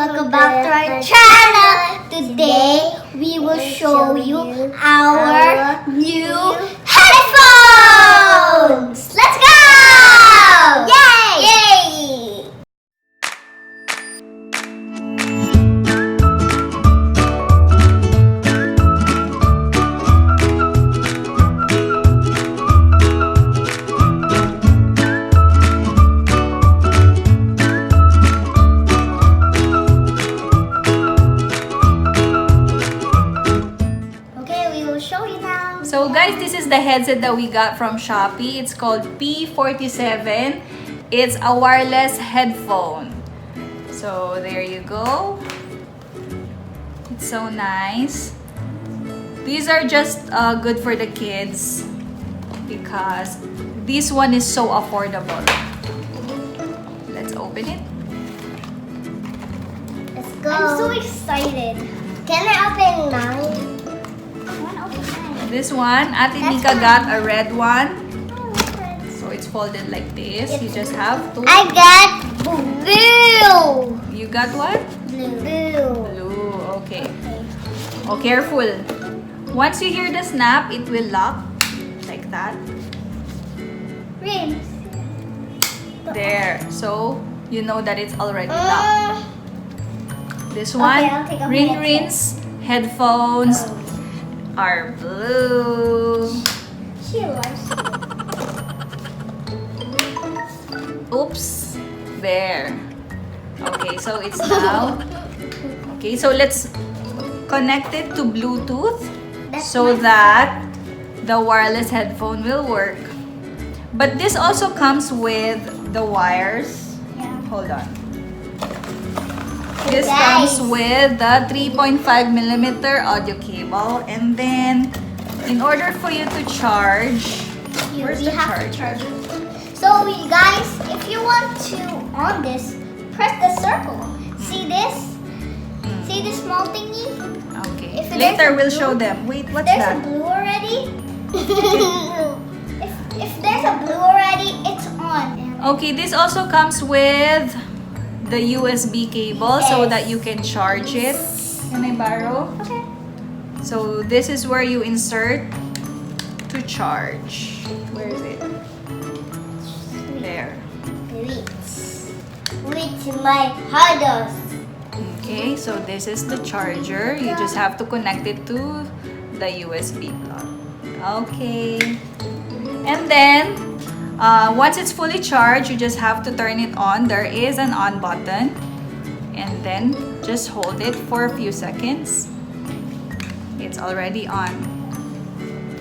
welcome back to our channel. Today we will show you our new headphones. Let's go! Yay! Yay! So guys, this is the headset that we got from Shopee. It's called P47. It's a wireless headphone. So there you go. It's so nice. These are just good for the kids because this one is so affordable. Let's open it. Let's go. I'm so excited. Can I open mine? This one, Ate Mika got a red one. So it's folded like this. You just have to... I got blue. You got what? Blue. Blue, okay. Oh, careful. Once you hear the snap, it will lock. Like that. Rayne. There. So, you know that it's already locked. This one, Rayne's headphones are blue. She loves it. Oops. There. Okay, so it's now. Okay, so let's connect it to Bluetooth so that the wireless headphone will work. But this also comes with the wires. Yeah. Hold on. This comes with the 3.5mm audio cable, and then in order for you to charge, where's the charger? So you guys, if you want to on this, press the circle. See this? See this small thingy? Okay. Later we'll show them. Wait, what's that? There's a blue already. if there's a blue already, it's on. Okay, this also comes with the USB cable so that you can charge it. Can I borrow? Okay. So this is where you insert to charge. Where is it? There. With my hardest. Okay, so this is the charger. You just have to connect it to the USB plug. Okay. And then once it's fully charged, you just have to turn it on. There is an on button. And then just hold it for a few seconds. It's already on.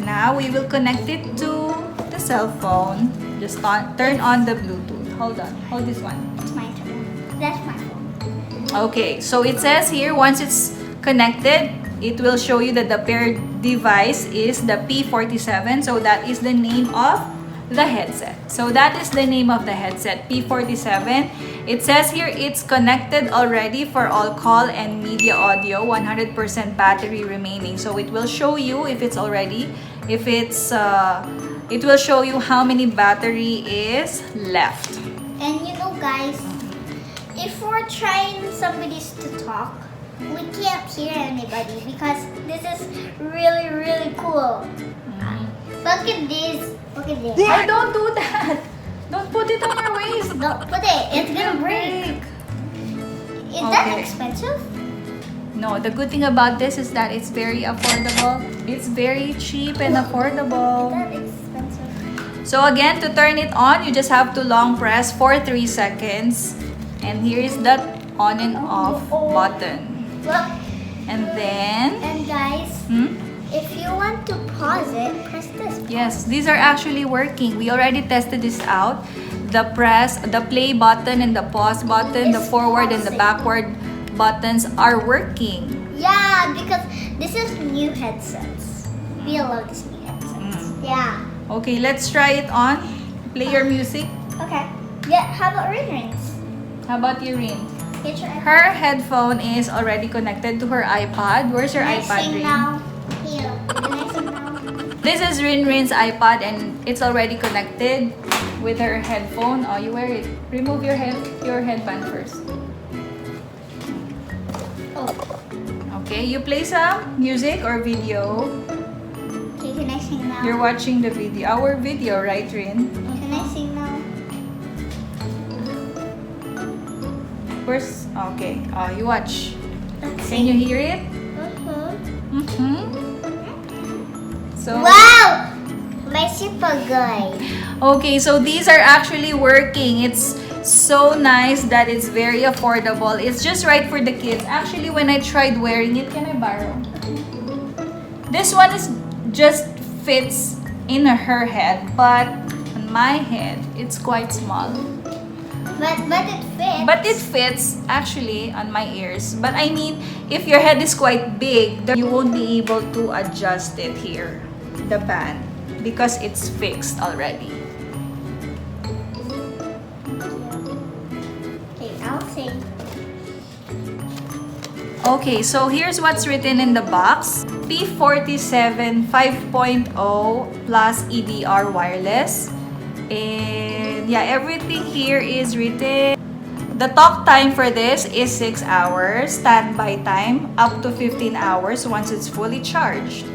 Now we will connect it to the cell phone. Just turn on the Bluetooth. Hold on. Hold this one. It's my turn. That's my phone. Okay, so it says here, once it's connected, it will show you that the paired device is the P47. So that is the name of the headset. So that is the name of the headset, P47. It says here it's connected already for all call and media audio, 100% battery remaining. So it will show you if it's already, if it's, it will show you how many battery is left. And you know guys, if we're trying somebody's to talk, we can't hear anybody because this is really, really cool. Look at this. Look at this. Oh, don't do that. Don't put it on your waist. Don't put it. It's gonna break. Is that expensive? No, the good thing about this is that it's very affordable. It's very cheap and affordable. Is that expensive? So again, to turn it on, you just have to long press for 3 seconds. And here is the on and off button. Look. And then... And guys, if you want to pause it, press this. Yes, these are actually working. We already tested this out. The play button and the pause button, the forward and the backward buttons are working. Yeah, because this is new headsets. We love this new headsets. Yeah. Okay, let's try it on. Play your music. Okay. Yeah, how about Rayne's? How about your Rayne? Get your iPad. Her headphone is already connected to her iPad. Where's your iPad, Rayne? Now. Here. Can I sing now? This is Rayne's iPad and it's already connected with her headphone. Oh, you wear it. Remove your headband first. Okay, you play some music or video. Okay, can I sing now? You're watching the video, our video, right, Rayne? Can I sing now? First, okay. You watch. Let's Can you hear it? So. Wow! My super guy. Okay, so these are actually working. It's so nice that it's very affordable. It's just right for the kids. Actually, when I tried wearing it, can I borrow? This one is just fits in her head, but on my head, it's quite small. But it fits. But it fits actually on my ears. But I mean, if your head is quite big, then you won't be able to adjust it here, the band, because it's fixed already. Okay, I'll sing. Okay, so here's what's written in the box. P47 5.0 plus EDR wireless. And yeah, everything here is written. The talk time for this is 6 hours. Standby time up to 15 hours once it's fully charged.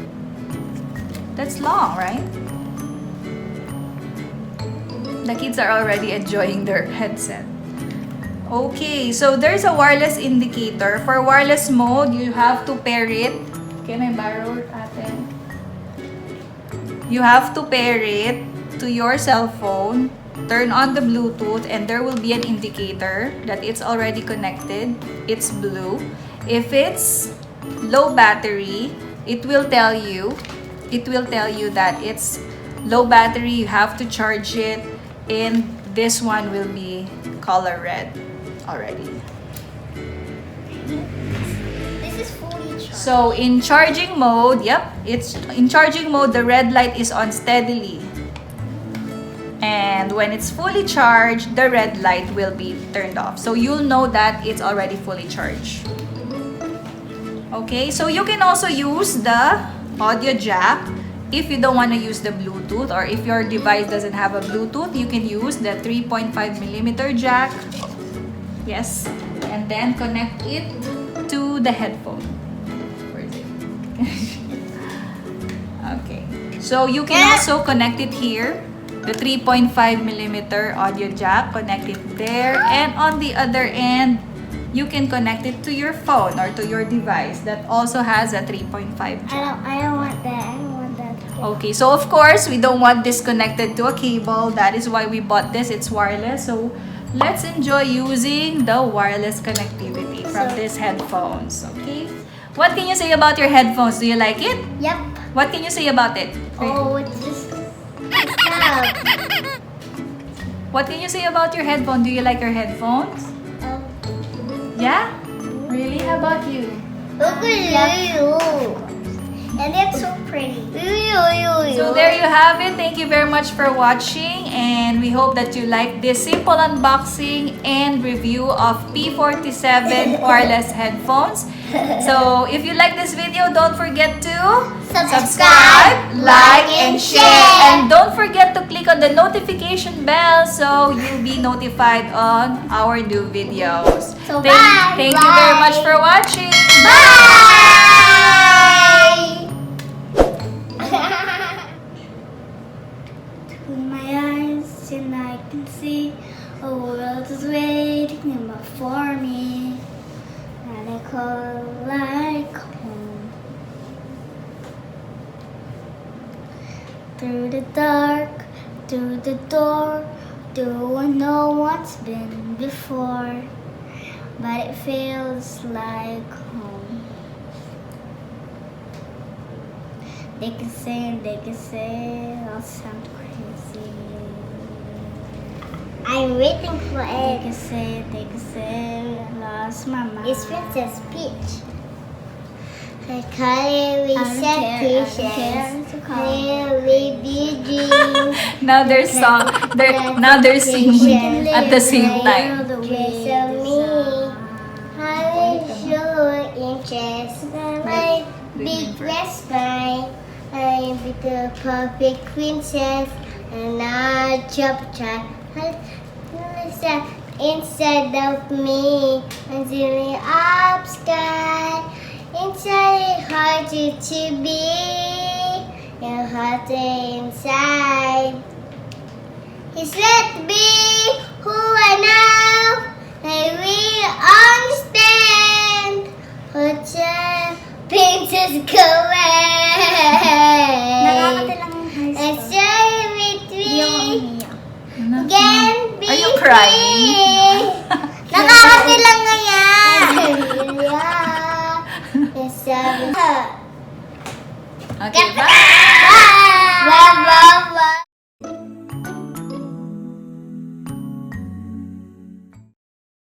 That's long, right? The kids are already enjoying their headset. Okay, so there's a wireless indicator. For wireless mode, you have to pair it. Can I borrow it, ate? You have to pair it to your cell phone, turn on the Bluetooth, and there will be an indicator that it's already connected. It's blue. If it's low battery, it will tell you that it's low battery. You have to charge it, and this one will be color red already. This is fully charged. So in charging mode, it's in charging mode, the red light is on steadily. And when it's fully charged, the red light will be turned off. So you'll know that it's already fully charged. Okay, so you can also use the audio jack if you don't want to use the Bluetooth, or if your device doesn't have a Bluetooth, you can use the 3.5mm jack. Yes, and then connect it to the headphone. Where is it? Okay, so you can also connect it here. The 3.5mm audio jack, connect it there, and on the other end, you can connect it to your phone or to your device that also has a 3.5 jack. I don't want that. I don't want that. Okay, so of course, we don't want this connected to a cable. That is why we bought this. It's wireless. So let's enjoy using the wireless connectivity from these headphones. Okay, what can you say about your headphones? Do you like it? Yep. What can you say about it? Oh, it's just stop. What can you say about your headphone? Do you like your headphones? Yeah? Really? How about you? Look at you. And it's so pretty. So there you have it. Thank you very much for watching, and we hope that you like this simple unboxing and review of P47 wireless headphones. So if you like this video, don't forget to subscribe, like, and share. And don't forget to click on the notification bell so you'll be notified on our new videos. So Thank you very much for watching. Bye! Open my eyes and I can see a world is waiting for me, and I call like home. Through the dark, through the door, don't know what's been before, but it feels like home. They can say, I'll sound crazy. I'm waiting for it. They can say, I lost my mind. It's Princess Peach. I call it receptions. Now there's song. Now they're singing at the same time. How is your interest? My big red spine. I'm the perfect princess, and I chop chat. inside of me, until the up sky. Inside hard to be, your heart inside. He's let be who I know, I will understand. What your painters go away. And share with me. Again, be Are you crying? nakakati lang nga yan. Okay, bye! Bye! Bye!